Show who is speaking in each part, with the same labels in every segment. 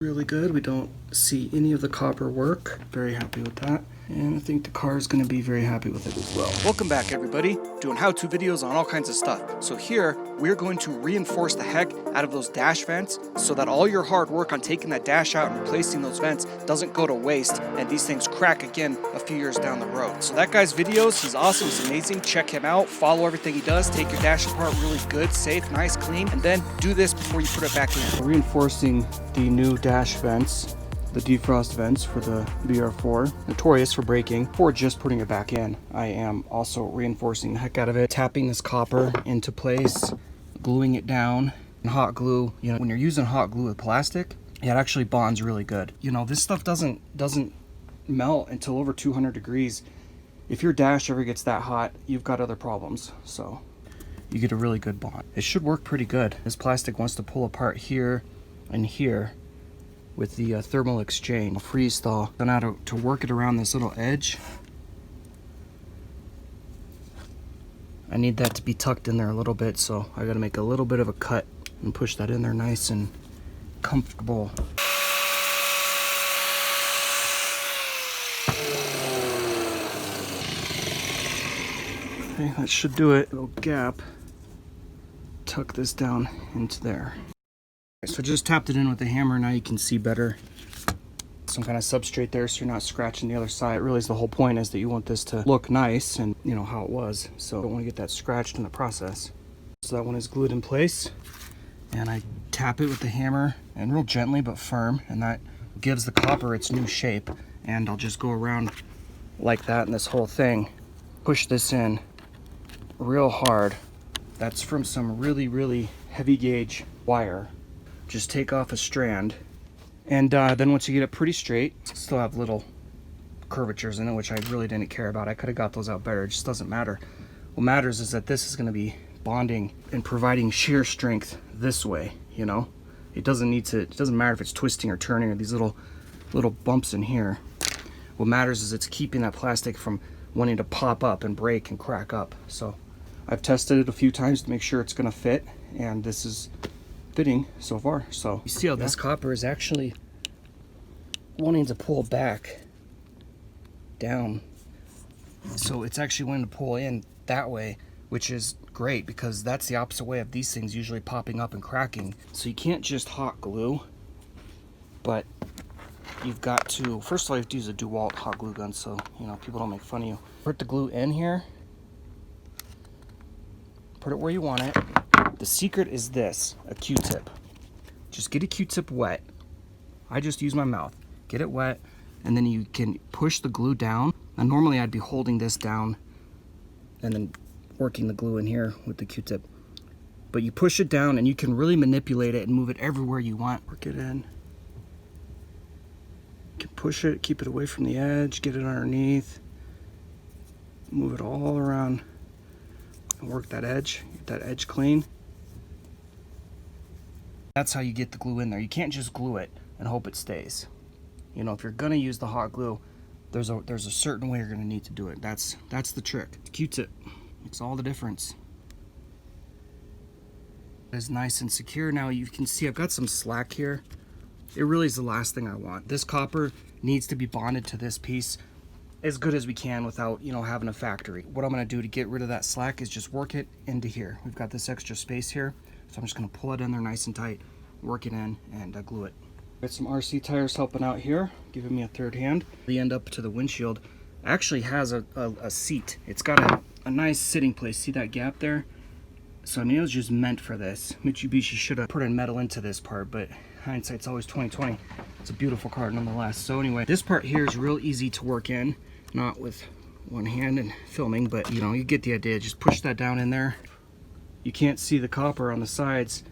Speaker 1: Really good. We don't see any of the copper work. Very happy with that. And I think the car is going to be very happy with it as well. Welcome back, everybody. Doing how-to videos on all kinds of stuff. So here, we're going to reinforce the heck out of those dash vents so that all your hard work on taking that dash out and replacing those vents doesn't go to waste and these things crack again a few years down the road. So that guy's videos, he's awesome, he's amazing. Check him out. Follow everything he does. Take your dash apart really good, safe, nice, clean, and then do this before you put it back in. Reinforcing the new dash vents, the defrost vents for the vr4, notorious for breaking. Before just putting it back in, I am also reinforcing the heck out of it, tapping this copper into place, gluing it down. And hot glue, you know, when you're using hot glue with plastic, it actually bonds really good. You know, this stuff doesn't melt until over 200 degrees. If your dash ever gets that hot, you've got other problems. So you get a really good bond. It should work pretty good. This plastic wants to pull apart here and here with the thermal exchange, freeze thaw. Then now to work it around this little edge, I need that to be tucked in there a little bit, so I gotta make a little bit of a cut and push that in there nice and comfortable. Okay, that should do it. Little gap. Tuck this down into there. So just tapped it in with the hammer. Now you can see better. Some kind of substrate there so you're not scratching the other side. Really is the whole point, is that you want this to look nice and you know how it was. So I don't want to get that scratched in the process. So that one is glued in place. And I tap it with the hammer and real gently but firm, and that gives the copper its new shape. And I'll just go around like that in this whole thing. Push this in real hard. That's from some really heavy gauge wire. Just take off a strand, and then once you get it pretty straight, still have little curvatures in it, which I really didn't care about. I could have got those out better. It just doesn't matter. What matters is that this is going to be bonding and providing shear strength this way. You know, it doesn't matter if it's twisting or turning or these little bumps in here. What matters is it's keeping that plastic from wanting to pop up and break and crack up. So I've tested it a few times to make sure it's going to fit, and this is fitting so far. So you see how this copper is actually wanting to pull back down, so it's actually wanting to pull in that way, which is great because that's the opposite way of these things usually popping up and cracking. So you can't just hot glue, but you've got to, first of all, you have to use a DeWalt hot glue gun so you know people don't make fun of you. Put the glue in here, put it where you want it. The secret is this, a Q-tip. Just get a Q-tip wet. I just use my mouth. Get it wet, and then you can push the glue down. Now normally I'd be holding this down and then working the glue in here with the Q-tip. But you push it down and you can really manipulate it and move it everywhere you want. Work it in. You can push it, keep it away from the edge, get it underneath. Move it all around and work that edge, get that edge clean. That's how you get the glue in there. You can't just glue it and hope it stays. You know, if you're gonna use the hot glue, there's a certain way you're gonna need to do it. That's the trick. Q-tip makes all the difference. It's nice and secure. Now you can see I've got some slack here. It really is the last thing I want. This copper needs to be bonded to this piece as good as we can without, you know, having a factory. What I'm gonna do to get rid of that slack is just work it into here. We've got this extra space here. So I'm just going to pull it in there nice and tight, work it in, and glue it. Got some RC tires helping out here, giving me a third hand. The end up to the windshield actually has a seat. It's got a nice sitting place. See that gap there? So I mean, it was just meant for this. Mitsubishi should have put in metal into this part, but hindsight's always 20/20. It's a beautiful car nonetheless. So anyway, this part here is real easy to work in, not with one hand and filming, but you know, you get the idea. Just push that down in there. You can't see the copper on the sides.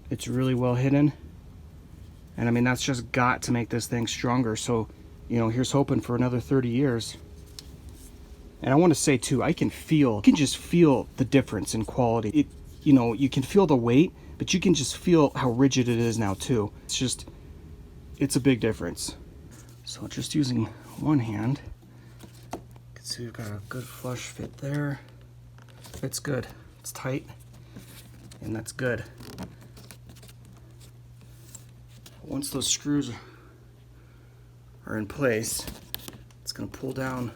Speaker 1: It's really well hidden. And I mean, that's just got to make this thing stronger. So, you know, here's hoping for another 30 years. And I want to say too, you can just feel the difference in quality. You know, you can feel the weight, but you can just feel how rigid it is now too. It's a big difference. So just using one hand, you can see we've got a good flush fit there. Fits good. It's tight, and that's good. Once those screws are in place, it's going to pull down,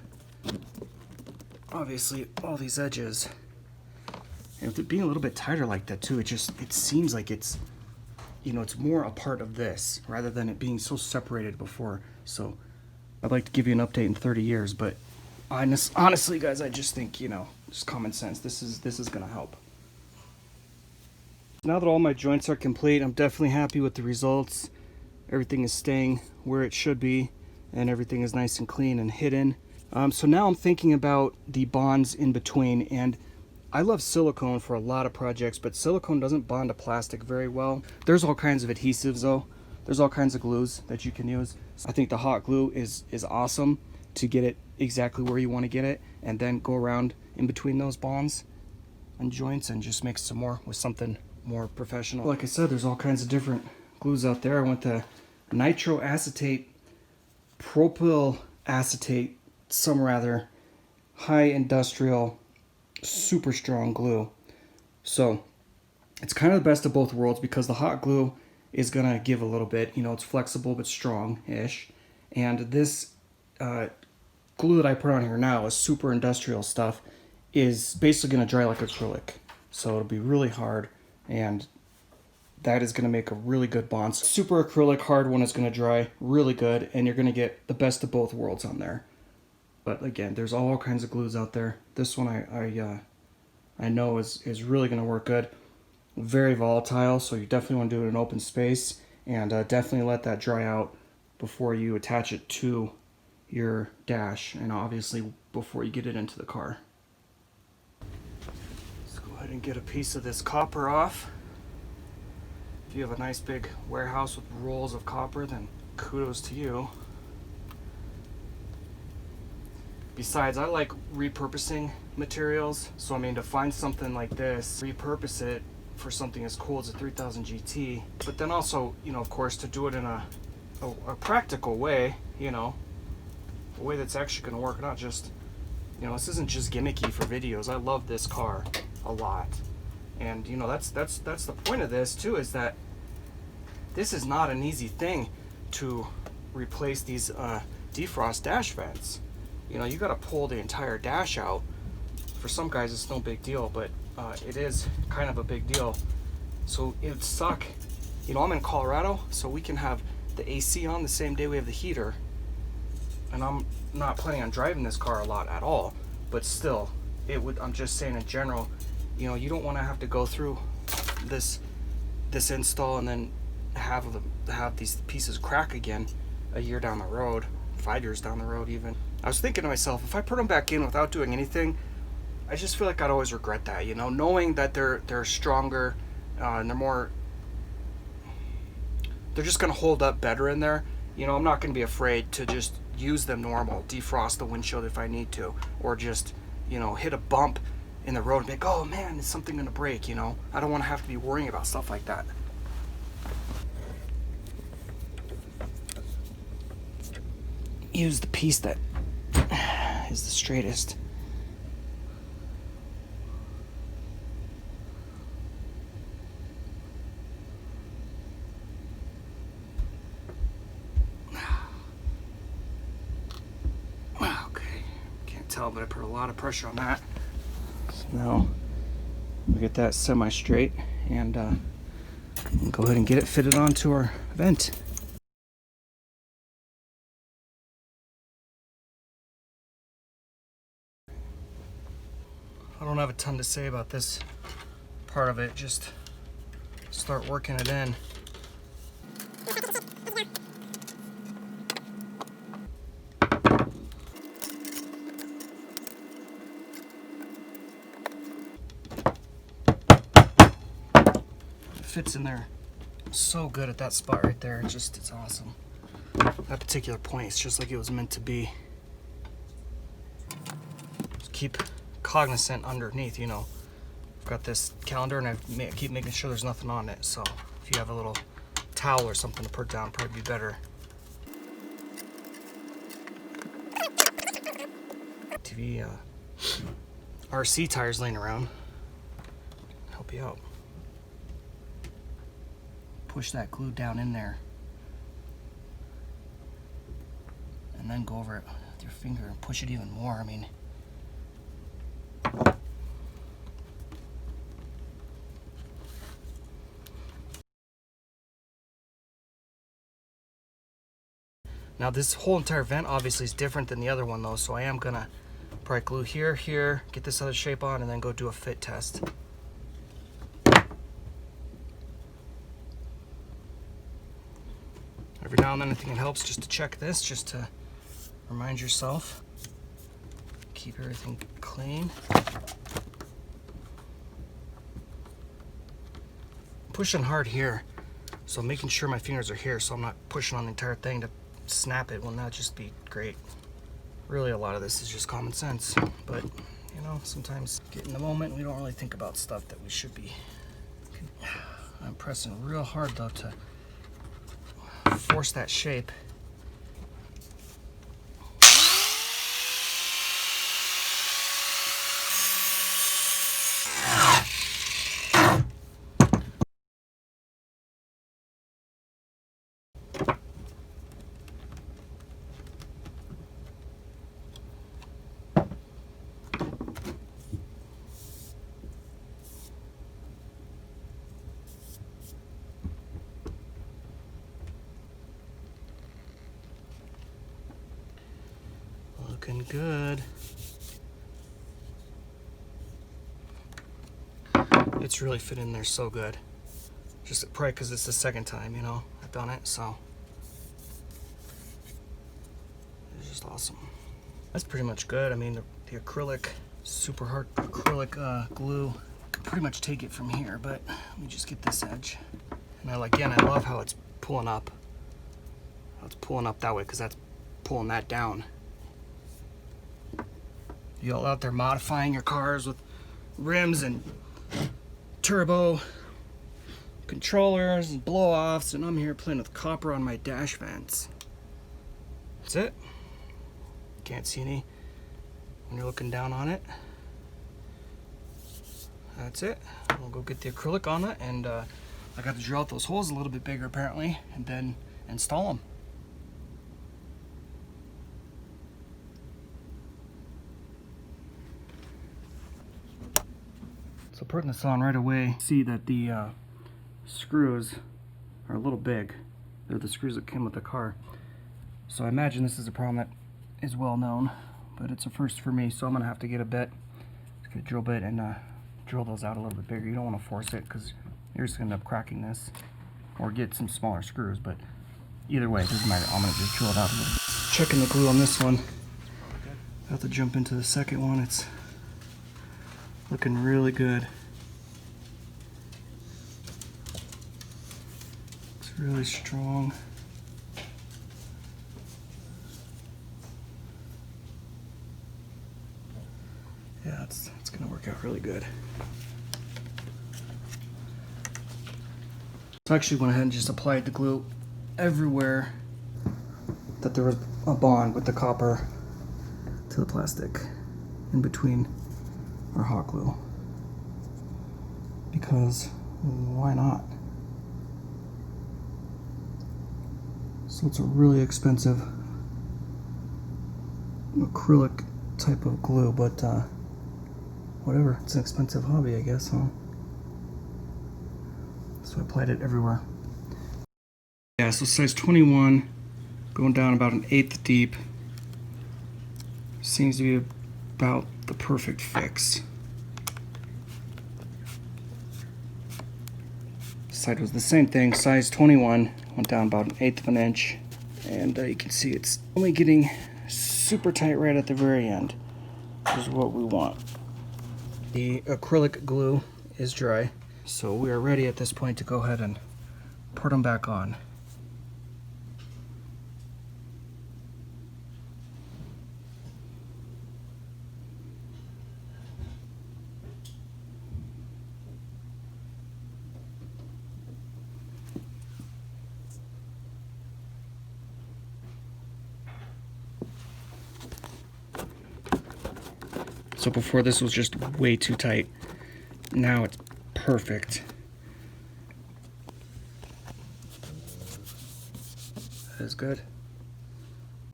Speaker 1: obviously, all these edges. And with it being a little bit tighter like that too, it seems like it's, you know, it's more a part of this rather than it being so separated before. So I'd like to give you an update in 30 years, but honestly, guys, I just think, you know, just common sense. This is going to help. Now that all my joints are complete, I'm definitely happy with the results. Everything is staying where it should be, and everything is nice and clean and hidden. So now I'm thinking about the bonds in between, and I love silicone for a lot of projects, but silicone doesn't bond to plastic very well. There's all kinds of adhesives though. There's all kinds of glues that you can use. I think the hot glue is awesome to get it exactly where you want to get it, and then go around in between those bonds and joints and just mix some more with something more professional. Like I said, there's all kinds of different glues out there. I went to nitroacetate, propyl acetate, some rather high industrial, super strong glue. So it's kind of the best of both worlds, because the hot glue is gonna give a little bit, you know, it's flexible but strong-ish, and this glue that I put on here now is super industrial stuff, is basically gonna dry like acrylic. So it'll be really hard, and that is going to make a really good bond. Super acrylic, hard one is going to dry really good, and you're going to get the best of both worlds on there. But again, there's all kinds of glues out there. This one I know is really going to work good. Very volatile, so you definitely want to do it in an open space, and definitely let that dry out before you attach it to your dash, and obviously before you get it into the car. Let's go ahead and get a piece of this copper off. If you have a nice big warehouse with rolls of copper, then kudos to you. Besides, I like repurposing materials, so I mean, to find something like this, repurpose it for something as cool as a 3000 GT, but then also, you know, of course, to do it in a practical way, you know, a way that's actually going to work, not just, you know, this isn't just gimmicky for videos. I love this car a lot. And you know, that's the point of this too, is that this is not an easy thing to replace these defrost dash vents. You know, you got to pull the entire dash out. For some guys it's no big deal, but it is kind of a big deal. So it'd suck. You know, I'm in Colorado, so we can have the AC on the same day we have the heater, and I'm not planning on driving this car a lot at all, but still, it would, I'm just saying in general, you know, you don't want to have to go through this install and then have these pieces crack again a year down the road, 5 years down the road even. I was thinking to myself, if I put them back in without doing anything, I just feel like I'd always regret that, you know, knowing that they're stronger and they're just going to hold up better in there. You know, I'm not going to be afraid to just use them normal, defrost the windshield if I need to, or just, you know, hit a bump in the road and be like, oh man, is something gonna break, you know? I don't wanna have to be worrying about stuff like that. Use the piece that is the straightest. Okay, can't tell, but I put a lot of pressure on that. So now we get that semi-straight, and go ahead and get it fitted onto our vent. I don't have a ton to say about this part of it, just start working it in. Fits in there so good at that spot right there. It's awesome. That particular point, it's just like it was meant to be. Just keep cognizant underneath, you know. I've got this calendar and I keep making sure there's nothing on it, so if you have a little towel or something to put down, probably be better. TV RC tires laying around. Help you out. Push that glue down in there and then go over it with your finger and push it even more. I mean, now this whole entire vent obviously is different than the other one though, so I am gonna probably glue here, get this other shape on, and then go do a fit test. Every now and then I think it helps just to check this, just to remind yourself. Keep everything clean. I'm pushing hard here, so I'm making sure my fingers are here so I'm not pushing on the entire thing to snap it. Will not just be great. Really, a lot of this is just common sense, but you know, sometimes get in the moment, we don't really think about stuff that we should be. I'm pressing real hard though to force that shape. Looking good. It's really fit in there so good. Just probably because it's the second time, you know, I've done it, so it's just awesome. That's pretty much good. I mean, the acrylic, super hard acrylic glue, could pretty much take it from here, but let me just get this edge. And I love how it's pulling up. How it's pulling up that way, because that's pulling that down. You all out there modifying your cars with rims and turbo controllers and blow-offs, and I'm here playing with copper on my dash vents. That's it. Can't see any when you're looking down on it. That's it. We'll go get the acrylic on it, and I got to drill out those holes a little bit bigger apparently, and then install them. So putting this on right away, see that the screws are a little big. They're the screws that came with the car. So I imagine this is a problem that is well known, but it's a first for me, so I'm gonna have to get a bit, get a drill bit, and drill those out a little bit bigger. You don't want to force it because you're just gonna end up cracking this, or get some smaller screws, but either way, it doesn't matter. I'm gonna just drill it out a little bit. Checking the glue on this one. About to jump into the second one. It's looking really good. It's really strong. Yeah, it's gonna work out really good. So I actually went ahead and just applied the glue everywhere that there was a bond with the copper to the plastic in between our hot glue, because why not? So it's a really expensive acrylic type of glue, but whatever, it's an expensive hobby, I guess, huh? So I applied it everywhere. Yeah, so size 21, going down about 1/8 deep. Seems to be about the perfect fix. This side was the same thing, size 21, went down about 1/8 of an inch, and you can see it's only getting super tight right at the very end, which is what we want. The acrylic glue is dry, so we are ready at this point to go ahead and put them back on. So before this was just way too tight. Now it's perfect. That is good.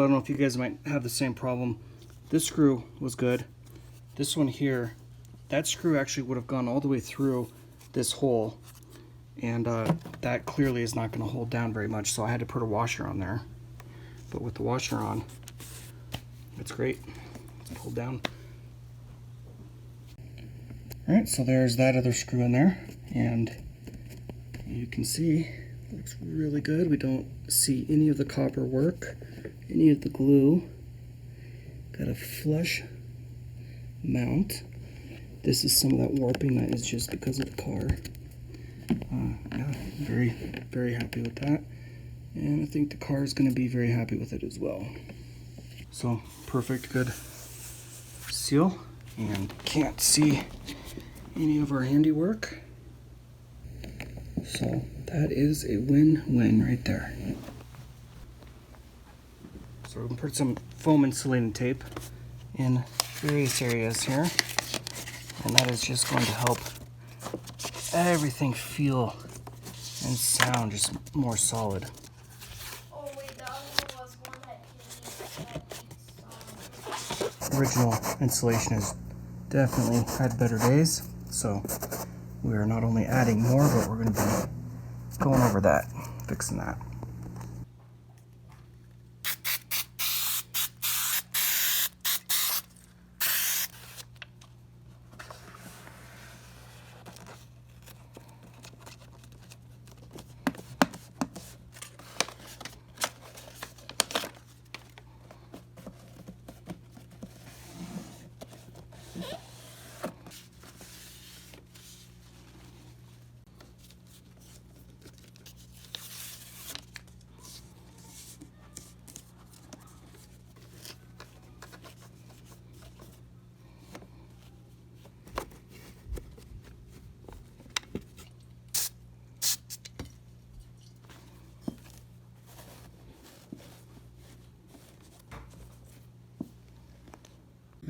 Speaker 1: I don't know if you guys might have the same problem. This screw was good. This one here, that screw actually would have gone all the way through this hole, and that clearly is not going to hold down very much, so I had to put a washer on there. But with the washer on, it's great. It's pulled down. Alright, so there's that other screw in there, and you can see it looks really good. We don't see any of the copper work, any of the glue. Got a flush mount. This is some of that warping that is just because of the car. Yeah, very, very happy with that. And I think the car is going to be very happy with it as well. So, perfect, good seal. And can't see any of our handiwork. So, that is a win-win right there. So, we're going to put some foam insulating tape in various areas here. And that is just going to help everything feel and sound just more solid.
Speaker 2: Oh wait, the other one was one that
Speaker 1: Original insulation has definitely had better days, so we are not only adding more, but we're going to be going over that, fixing that.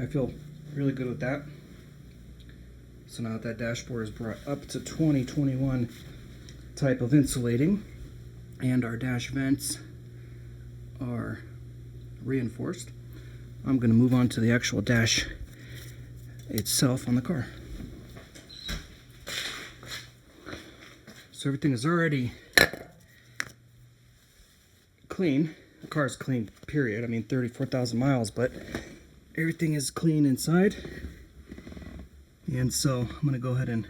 Speaker 1: I feel really good with that. So now that dashboard is brought up to 2021 type of insulating, and our dash vents are reinforced, I'm going to move on to the actual dash itself on the car. So everything is already clean. The car is clean, period. I mean, 34,000 miles, but everything is clean inside. And so I'm going to go ahead and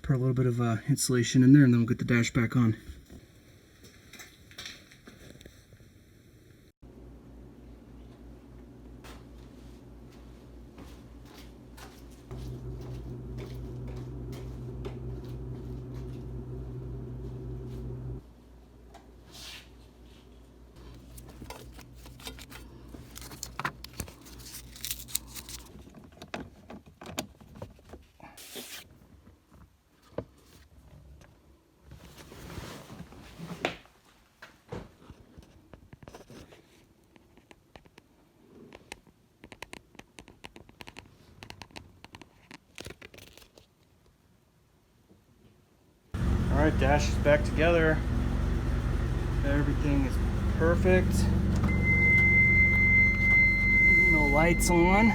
Speaker 1: put a little bit of insulation in there, and then we'll get the dash back on. Alright, dash is back together. Everything is perfect. No lights on.